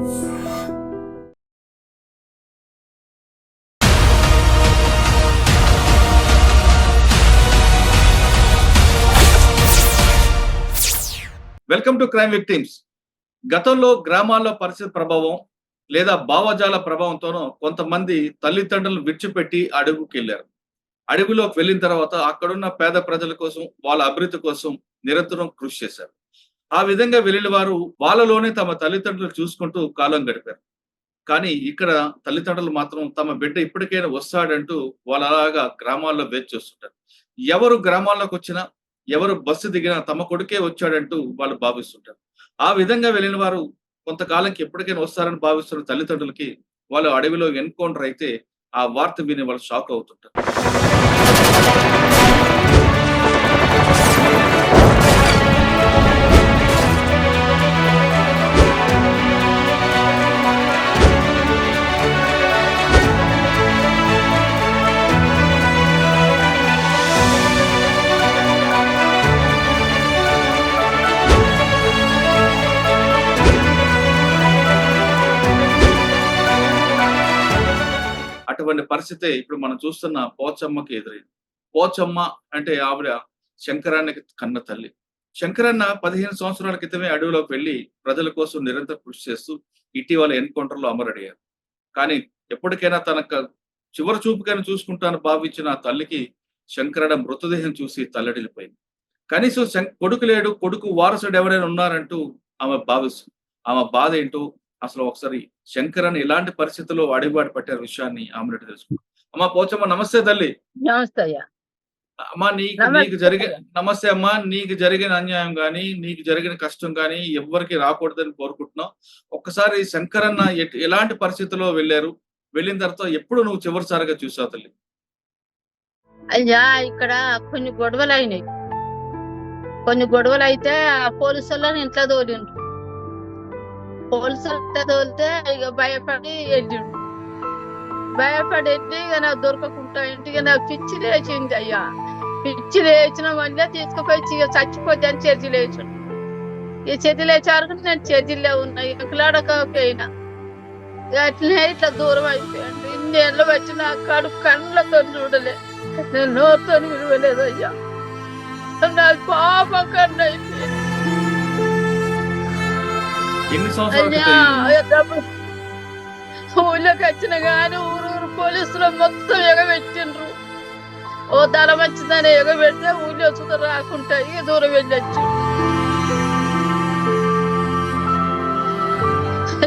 Welcome to crime victims. గతంలో గ్రామాల్లో పరిస్థితి ప్రభావం లేదా భావజాల ప్రభావంతోనో కొంతమంది తల్లిదండ్రులను విడిచిపెట్టి అడవుకెళ్లారు. అడవిలోకి వెళ్ళిన తర్వాత అక్కడున్న పేద ప్రజల కోసం, వాళ్ళ అభివృద్ధి కోసం నిరంతరం కృషి చేశారు. ఆ విధంగా వెళ్ళిన వారు వాళ్ళలోనే తమ తల్లిదండ్రులు చూసుకుంటూ కాలం గడిపారు. కానీ ఇక్కడ తల్లిదండ్రులు మాత్రం తమ బిడ్డ ఇప్పటికైనా వస్తాడంటూ వాళ్ళు అలాగా గ్రామాల్లో వేచి చూస్తుంటారు. ఎవరు గ్రామాల్లోకి వచ్చినా, ఎవరు బస్సు దిగినా తమ కొడుకే వచ్చాడంటూ వాళ్ళు భావిస్తుంటారు. ఆ విధంగా వెళ్ళిన వారు కొంతకాలంకి ఎప్పటికైనా వస్తారని భావిస్తున్న తల్లిదండ్రులకి వాళ్ళు అడవిలో ఎన్కౌంటర్ అయితే ఆ వార్త విని వాళ్ళు షాక్ అవుతుంటారు. అటువంటి పరిస్థితే ఇప్పుడు మనం చూస్తున్న పోచమ్మకి ఎదురైంది. పోచమ్మ అంటే ఆవిడ శంకరానికి కన్న తల్లి. శంకరన్న 15 సంవత్సరాల క్రితమే అడవిలోకి వెళ్లి ప్రజల కోసం నిరంతరం కృషి చేస్తూ ఇటీవల ఎన్కౌంటర్‌లో అమరుడయ్యారు. కానీ ఎప్పటికైనా చివరి చూపుకైనా చూసుకుంటాను భావించిన ఆ తల్లికి శంకరన్న మృతదేహం చూసి తల్లడిల్లిపోయింది. కనీసం కొడుకు లేడు, కొడుకు వారసుడు ఎవరైనా ఉన్నారంటూ ఆమె భావిస్తుంది. ఆమె బాధ ఏంటో అసలు ఒకసారి శంకరన్ ఎలాంటి పరిస్థితుల్లో అడిబాటు పట్టే విషయాన్ని ఆమె తెలుసుకుందాం. అమ్మా పోచమ్మ, నమస్తే తల్లి. నమస్తే అయ్యా. అమ్మా నీకు జరిగిన నమస్తే అమ్మా. నీకు జరిగిన అన్యాయం గాని, నీకు జరిగిన కష్టం గాని ఎవ్వరికి రాకూడదని కోరుకుంటున్నాం. ఒక్కసారి శంకరన్న ఎలాంటి పరిస్థితుల్లో వెళ్ళారు, వెళ్ళిన తర్వాత ఎప్పుడు నువ్వు చివరిసారిగా చూసావు తల్లి? అయ్యా ఇక్కడ కొన్ని గొడవలు అయినాయి. కొన్ని గొడవలు అయితే ఆ పోలీసులను ఇంట్లో తోలిండ్రు. పోలీసులు ఇంట్లో తోలితే ఇక భయపడి వెళ్ళిండు. భయపడి వెళ్ళి ఇక నాకు దొరకకుండా ఇంటికి నాకు పిచ్చి లేచింది అయ్యా. పిచ్చి లేచిన వల్లే తీసుకుపోయి ఇక చచ్చిపోతే అని చేతి లేచాడు. ఈ చేతి లేచారు నేను చేతిలో ఉన్నా, ఎక్కలాడకపోయినా అట్లనే ఇట్లా దూరం అయిపోయాడు. ఇన్నేళ్ళు వచ్చి నా కళ్ళతో చూడలే, నేను నోరుతో విలువలేదు అయ్యా. నాకు పాపం కన్నా అయిపోయింది ఊళ్ళోకి వచ్చిన గాని ఊరు పోలీసులు మొత్తం ఎగబెట్టిండ్రు. ఓ దళ వచ్చిందని ఎగబెడితే ఊళ్ళో చూడ రాకుండా ఇక దూరం వెళ్ళొచ్చు.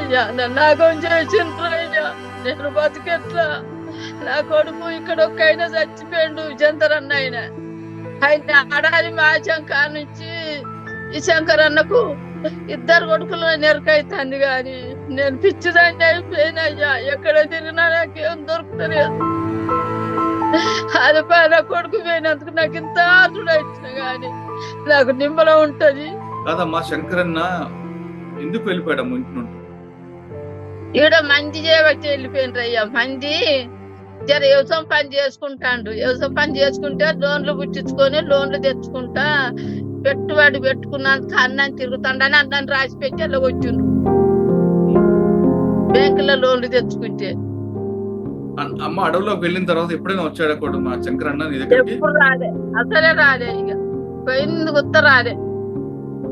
అయ్యా నన్ను నాగం చేసిండ్రు అయ్యా. నేను బతికెట్లా? నా కొడుకు ఇక్కడ ఒక్కైనా చచ్చిపోయిండు, జంతరన్న ఆయన ఆడాలి మా శంకర్ నుంచి. ఈ శంకరన్నకు 2 కొడుకులు నెరకైతుంది గాని నేను పిచ్చిదాన్ని అయిపోయినయ్యా. ఎక్కడ తిరిగినా నాకేం దొరుకుతలేదు. అది నా కొడుకు పోయినందుకు నాకు ఇంత ఆతుడు వచ్చిన గాని నాకు నిమ్మలం ఉంటది కాదమ్మా. శంకరన్న ఎందుకు వెళ్ళిపోయాడమ్మ ఇంటి నుండి? ఈడ మంది చేయబట్టి వెళ్ళిపోయినరు అయ్యా. మంది జర వ్యవసాయం పని చేసుకుంటాండు. వ్యవసాయం పని చేసుకుంటే లోన్లు పుట్టించుకొని లోన్లు తెచ్చుకుంటా పెట్టుబడి పెట్టుకున్నందుకు అన్నం తిరుగుతాడని అన్నాన్ని రాసి పెట్టి అలా వచ్చిండ్రు. బ్యాంకులో లోన్లు తెచ్చుకుంటే. అమ్మ అడవిలోకి వెళ్ళిన తర్వాత ఎప్పుడైనా వచ్చాడా కూడా మా శంకరన్న నీ దగ్గరికి? ఎప్పుడు రాలే, అసలే రాలే. ఇక పోయింది గుర్త రాలే.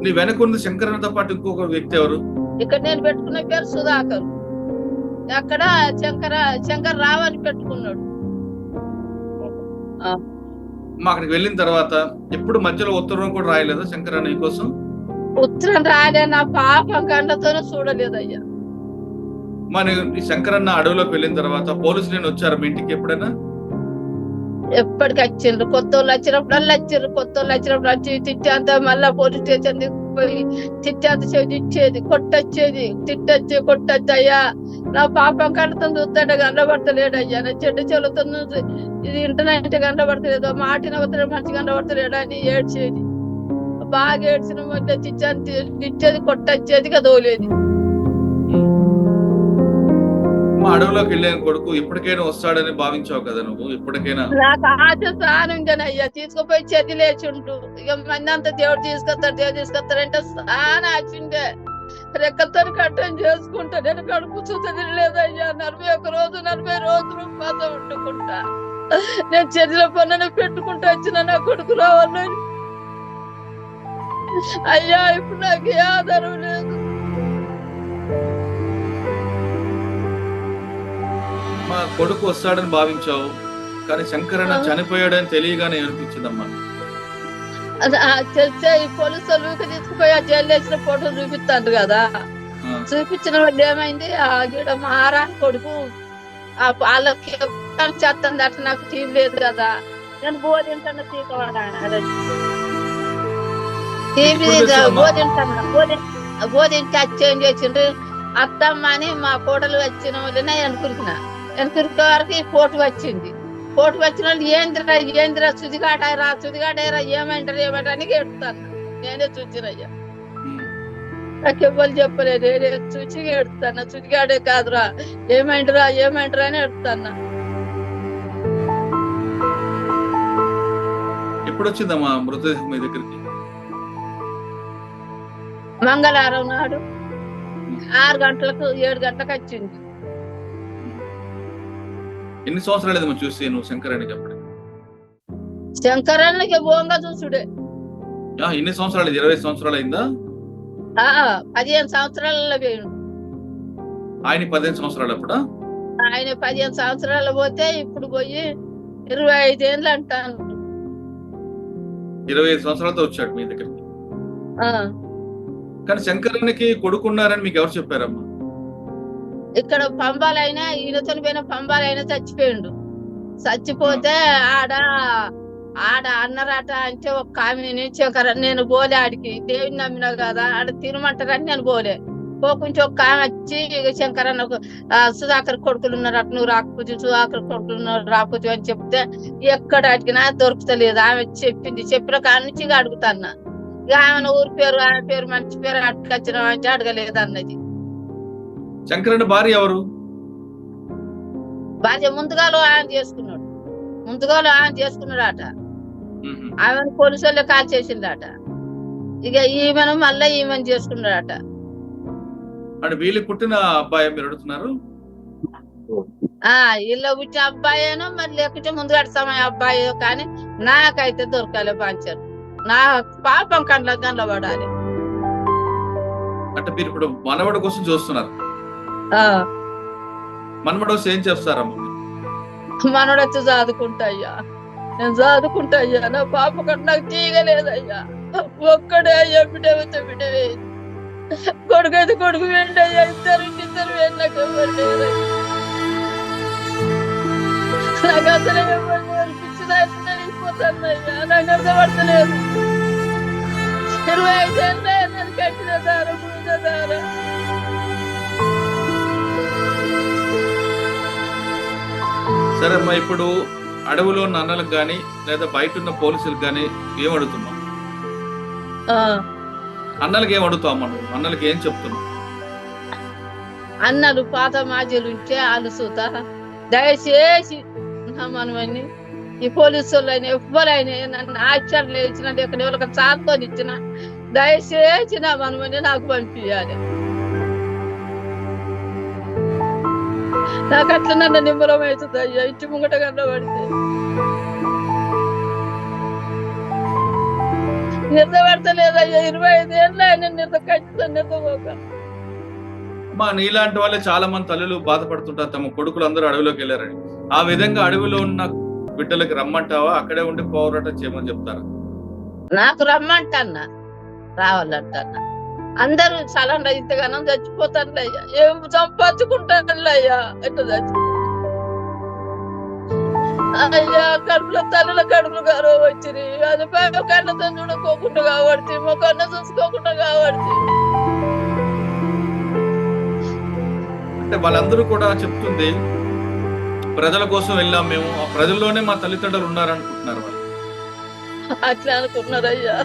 నీ వెనకున్న శంకరన్నతో పాటు ఇంకొక వ్యక్తి ఎవరు? ఇక్కడ నేను పెట్టుకున్న పేరు సుధాకర్. అక్కడ శంకర్ రావు అని పెట్టుకున్నాడు. మా అక్కడికి వెళ్ళిన తర్వాత ఎప్పుడు మధ్యలో ఉత్తరం కూడా రాయలేదా శంకరన్న నీ కోసం? ఉత్తరం రాలే, నా పాపం గంటతోనే చూడలేదయ్యా. మన శంకరన్న అడవిలోకి వెళ్ళిన తర్వాత పోలీసులు వచ్చారు మీ ఇంటికి ఎప్పుడైనా? ఎప్పటికి వచ్చిండ్రు. కొత్త వాళ్ళు వచ్చినప్పుడు వచ్చిండ్రు. కొత్త వాళ్ళు వచ్చినప్పుడు వచ్చి తిట్టేంత మళ్ళా పోలీస్ స్టేషన్ పోయి తిట్టేంత తిట్టేది, కొట్టొచ్చేది, తిట్టొచ్చి కొట్టొచ్చి. అయ్యా నా పాపం కళ్ళతో చూస్తుంటే గండబడతలేడయ్యా. నా చెడ్డ చెవులతో ఇది ఇంటనంటే గండబడతలేదు, మాటినవతలే మంచి గండబడతలేడు అని ఏడ్చేది. బాగా ఏడ్చిన మధ్య తిట్టేది, కొట్టొచ్చేది, కదోలేదు. అడవిలోకి వెళ్ళిన కొడుకు ఎప్పటికైనా వస్తాడని భావించావు కదా నువ్వు? ఎప్పటికైనా నాకు ఆశ సానుందనయ్యా. తీసుకుపోయి చేతి లేచుంటూ ఇక మంది అంతా దేవుడు తీసుకొస్తాడంటే సాన ఆశ ఉండే. రెక్కతో కట్టం చేసుకుంటా. నేను కడుపు చూస్తుంది లేదయ్యా. 41 రోజు 40 రోజులు ఉపవాసం వండుకుంటా. నేను చర్చిలో పనులు పెట్టుకుంటూ వచ్చిన నా కొడుకు రావాలని. అయ్యా ఇప్పుడు నాకు ఏ ఆధారం లేదు. మా కొడుకు వస్తాడని భావించావు, కానీ శంకరన్న చనిపోయాడని తెలియగానే అనిపించిందమ్మా. తెలిసే ఈ పోలీసు వాళ్ళు తీసుకుపోయి ఆ జైలు వేసిన ఫోటో చూపిస్తాడు కదా. చూపించిన వాళ్ళు ఏమైంది, ఆ గిడ మహారాణి కొడుకు వాళ్ళకి చేస్తుంది అట్లా. నాకు టీం లేదు కదా, నేను బోధింటాను తీసుకోవాలి. టీవీ బోధించి చేంజ్ చేసిండ్రు. అత్తమ్మ అని మా కోడలు వచ్చిన వాళ్ళనే అనుకున్నా. వెనుకరికే వరకు ఈ ఫోటో వచ్చింది. ఫోటో వచ్చిన వాళ్ళు ఏందిరా సుదిగాడారా ఏమంటారు అని ఏడుతాను. నేనే చూసినయ్యా, నాకు ఎవ్వరు చెప్పలేదు. నేనే చూసి ఏడుతాను. సుదిగాడే కాదురా ఏమంటారా అని ఏడుతాను. ఎప్పుడు వచ్చిందమ్మా మృతదేహం మీ దగ్గరికి? మంగళవారం నాడు 6 గంటలకు 7 గంటలకు వచ్చింది. ఎన్ని సంవత్సరాలు చూసి నువ్వు శంకరన్నకి అప్పుడు? శంకరన్నకి బోంగా చూసుడే. ఎన్ని సంవత్సరాలు? 20 సంవత్సరాలు అయిందా? 15 సంవత్సరాలలో పోయిండు ఆయన. 15 సంవత్సరాలు అప్పుడా? ఆయన 15 సంవత్సరాలు పోతే ఇప్పుడు పోయి 25 ఏళ్ళు అంటాను. 25 సంవత్సరాలతో వచ్చాడు మీ దగ్గరికి. కానీ శంకరన్నకి కొడుకున్నారని మీకు ఎవరు చెప్పారమ్మా? ఇక్కడ పంబాలైనా ఈయనతో పోయిన పంబాలైనా చచ్చిపోయిండు. చచ్చిపోతే ఆడ అన్నరాట అంటే ఒక ఆమెని శంకరన్న నేను పోలే ఆడికి, దేవుని నమ్మినా కదా ఆడ తినమంటారని నేను పోలే. పోకుంటే ఒక ఆమె వచ్చి శంకరన్నకు సుధాకర్ కొడుకులు ఉన్నారు అటు నువ్వు రాకపోతే, సుధాకర్ కొడుకులు ఉన్నారు రాకపోతే అని చెప్తే ఎక్కడ అడిగినా దొరుకుతలేదు. ఆమె చెప్పింది. చెప్పిన కాడ నుంచి అడుగుతాన్నా. ఇక ఆమె ఊరి పేరు ఆమె పేరు మంచి పేరు అటుకొచ్చిన అంటే అడగలేదు అన్నది. శంకరన్న భార్య ఎవరు? భార్య ముందుగాలో ఆయన చేసుకున్నాడట. ఆమెను పోలీసు వాళ్ళే కాల్ చేసిండట. ఇక ఈమెను మళ్ళీ ఈమెను చేసుకున్నాడట. అంటే వీళ్ళు పుట్టిన అబ్బాయి మీరు అడుగుతున్నారు? ఇల్లు పుట్టిన అబ్బాయేనో మరి లేకుంటే ముందుగా సమయం అబ్బాయో, కానీ నాకైతే దొరకాలి పంచారు. నా పాపం కండ్ల పడాలి. అంటే మీరు ఇప్పుడు మనవడి కోసం చూస్తున్నారు. మనవడు వస్తే ఏం చేస్తారమ్మా? మనవడొచ్చి చదువుకుంటాయ్యా, నేను చదువుకుంటాయ్యా. నా పాప కన్నా నాకు తీయగలేదయ్యా. ఒక్కడే అయ్యా, బిడ్డవే కొడుకు అయితే కొడుకు వేండయ్యా. ఇద్దరు నాకు ఎవరు లేరు. నాకు అసలు ఎవరు లేరు. పిచ్చిదాన్ని వెళ్ళిపోతానయ్యా. నాకు అర్థపడతలేదు. 25 ఏళ్ళే నన్ను కట్టిన దారం సరే అమ్మా, ఇప్పుడు అడవిలో ఉన్న అన్నలకు గాని లేదా బయట ఉన్న పోలీసులకు గాని ఏం అడుగుతున్నావు? అన్నలకి ఏం అడుగుతావు అమ్మా? అన్నలకి ఏం చెప్తున్నావు? అన్నలు పాత మాజీలు ఉంటే వాళ్ళు సూత దయచేసి మనమని ఈ పోలీసు వాళ్ళైనా ఎవ్వరైనా నన్ను ఆశ్చర్యం ఇచ్చిన లేక ఎవరికి చాటుకొని ఇచ్చిన దయచేసి నా మనమని నాకు పంపించాలి. నాకు అట్లా నన్ను నిమ్మలం అవుతుంది అయ్యా. ఇంటి ముంగట కనబడితే నిద్రపడతలేదయ్యా. 25 ఏళ్ళు ఆయన నిద్రపోక. మా నీలాంటి వాళ్ళే చాలా మంది తల్లులు బాధపడుతుంటారు, తమ కొడుకులు అందరూ అడవిలోకి వెళ్ళారని. ఆ విధంగా అడవిలో ఉన్న బిడ్డలకి రమ్మంటావా, అక్కడే ఉండి పోరాటం చేయమని చెప్తారా? నాకు రమ్మంటన్నా, రావాలంటన్నా. అందరూ చాలా ఇంతగానో చచ్చిపోతాను అయ్యా. ఏం సంపాదించుకుంటాను అయ్యా. ఎట్లా చచ్చి అయ్యా కడుపులో తల్లుల కడుపులు గారు వచ్చి అది కళ్ళతో చూడుకోకుండా కాబట్టి మొక్కన్న చూసుకోకుండా కాబట్టి. అంటే వాళ్ళందరూ కూడా చెప్తుంది ప్రజల కోసం వెళ్ళాం మేము, ఆ ప్రజల్లోనే మా తల్లిదండ్రులు ఉన్నారనుకుంటున్నారు వాళ్ళు. అట్లా అనుకున్నారయ్యా.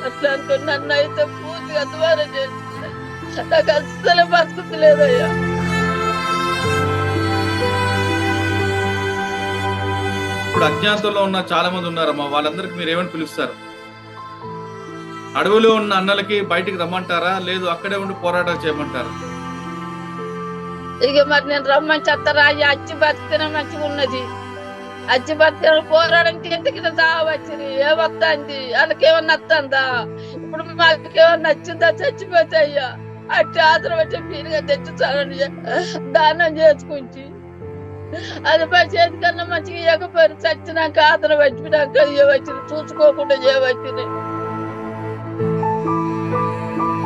అట్లా అనుకుని నన్ను అయితే పూర్తిగా ద్వారా చేస్తుంది. నాకు అస్సలు బతుకుతలేదయ్యా. ఇప్పుడు అజ్ఞాతంలో ఉన్న చాలా మంది ఉన్నారమ్మా, వాళ్ళందరికి మీరు ఏమని పిలుస్తారు? అడవిలో ఉన్న అన్నలకి బయటికి రమ్మంటారా, లేదు అక్కడే ఉండి పోరాటం చేయమంటారా? ఇక మరి నేను రమ్మని చెప్తారా? అయ్యా అచ్చి బతికిన మంచిగా ఉన్నది. అచ్చి బతికిన పోరాడానికి ఎందుకు చావచ్చింది? ఏమొస్తుంది? వాళ్ళకేమన్నా వస్తుందా? ఇప్పుడు మాకేమన్నా నచ్చిందా? చచ్చిపోతే అయ్యా అట్టి ఆదరం వచ్చి పీరుగా తెచ్చుతారని దానం చేసుకుంచి అది మా చేతి కన్నా మంచిగా ఇవ్వకపోయి చచ్చినాక ఆదరం వచ్చినాక ఇవ్వచ్చు, చూసుకోకుండా చేయవచ్చుని.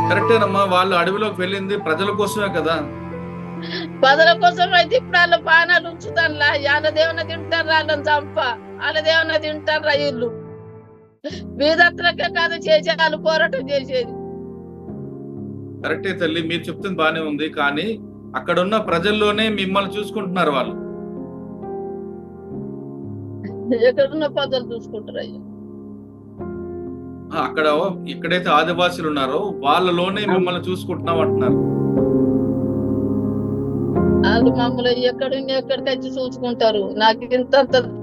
కరెక్టేనమ్మా, వాళ్ళు అడవిలోకి వెళ్ళింది ప్రజల కోసమే కదా. ప్రజల కోసం అయితే ఇప్పుడు వాళ్ళ పానాలు ఉంచుతానులా, వాళ్ళదేమన్నా తింటారు, వాళ్ళని చంప వాళ్ళదేమన్నా తింటారు వీళ్ళు. బీదత్రకే కాదు చేసే వాళ్ళు పోరాటం చేసేది. కరెక్టే తల్లి, మీరు చెప్తుంది బానే ఉంది, కానీ అక్కడ ఉన్న ప్రజల్లోనే మిమ్మల్ని చూసుకుంటున్నారు వాళ్ళు. ఎక్కడున్న ప్రజలు చూసుకుంటారు అయ్యా. అక్కడ ఎక్కడైతే ఆదివాసులు ఉన్నారో వాళ్ళలోనే మిమ్మల్ని చూసుకుంటున్నాం అంటున్నారు. వాళ్ళు మమ్మల్ని ఎక్కడికి వచ్చి చూసుకుంటారు. నాకు ఇంత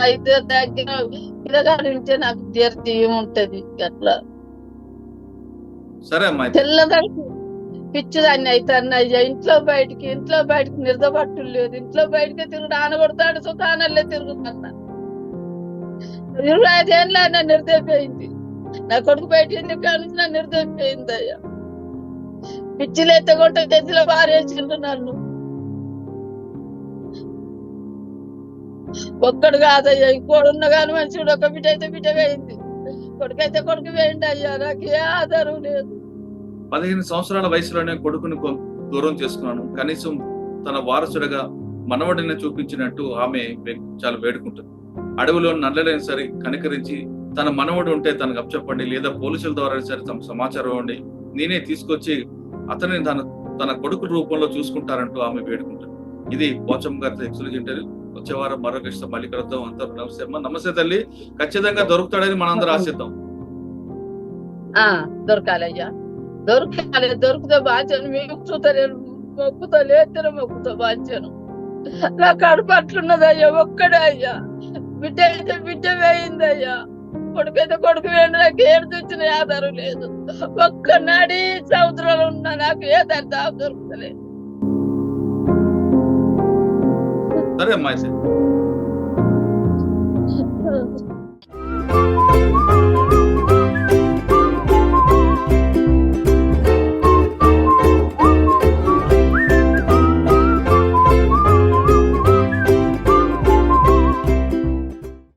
అయితే దగ్గర పిల్లగాడు ఉంటే నాకు తీర్చి ఉంటది. అట్లా సరే అమ్మా, తెల్లదానికి పిచ్చిదాన్ని అయితే అన్నయ్య. ఇంట్లో బయటికి నిర్దపట్టులు లేదు. ఇంట్లో బయటకి తిరుగుడు ఆనగొడతాడు, సుఖానల్లే తిరుగుతున్నా. 25 ఏళ్ళ నా నిర్దయిపోయింది. నా కొడుకు బయట నుంచి నా నిర్దయిపోయింది అయ్యా. పిచ్చిలు ఎత్తగొట్ట తెచ్చిలో పారేసిండ్రు నన్ను. ఒక్కడు కాదయ్యా, ఇంకోడు ఉన్న కానీ మనిషి ఒక బిడ్డ అయితే బిడ్డ వేయింది, కొడుకైతే కొడుకు వేయండి అయ్యా. నాకు ఏ ఆధారం లేదు. 15 సంవత్సరాల వయసులోనే కొడుకుని దూరం చేసుకున్నాను, కనీసం తన వారసుడిగా మనవడిని చూపించినట్టు ఆమె చాలా వేడుకుంటుంది. అడవిలో నల్లలేని సరే కనికరించి తన మనవడు ఉంటే తనకు అప్పచెప్పండి, లేదా పోలీసుల ద్వారా సరే తమ సమాచారం ఇవ్వండి, నేనే తీసుకొచ్చి అతన్ని తన కొడుకు రూపంలో చూసుకుంటారంటూ ఆమె వేడుకుంటుంది. ఇది పోచమ్మ గారి ఎక్స్క్లూజివ్ ఇంటర్వ్యూ. వచ్చే వారం మరో కష్టం మళ్ళీ కలుద్దాం. అంతా నమస్తే అమ్మ. నమస్తే తల్లి. ఖచ్చితంగా దొరుకుతాడని మనందరూ ఆశిద్దాం. దొరకాలయ్యా, దొరకాలి. దొరికితే బాధ్యను మీకు చూతలేను, మొక్కుతో లేతను, మొక్కుతో బాధ్యను. నా కడుపు అట్లున్నదయ్యా. ఒక్కడే అయ్యా. బిడ్డ అయితే బిడ్డ వేయిందయ్యా, కొడుకైతే కొడుకు వేయండి. నాకు ఏడు తెచ్చిన ఆధారం లేదు. ఒక్కనాడి సముద్రంలో ఉన్నా నాకు ఏ దారి దొరుకుతలేదు. సరే అమ్మాయి.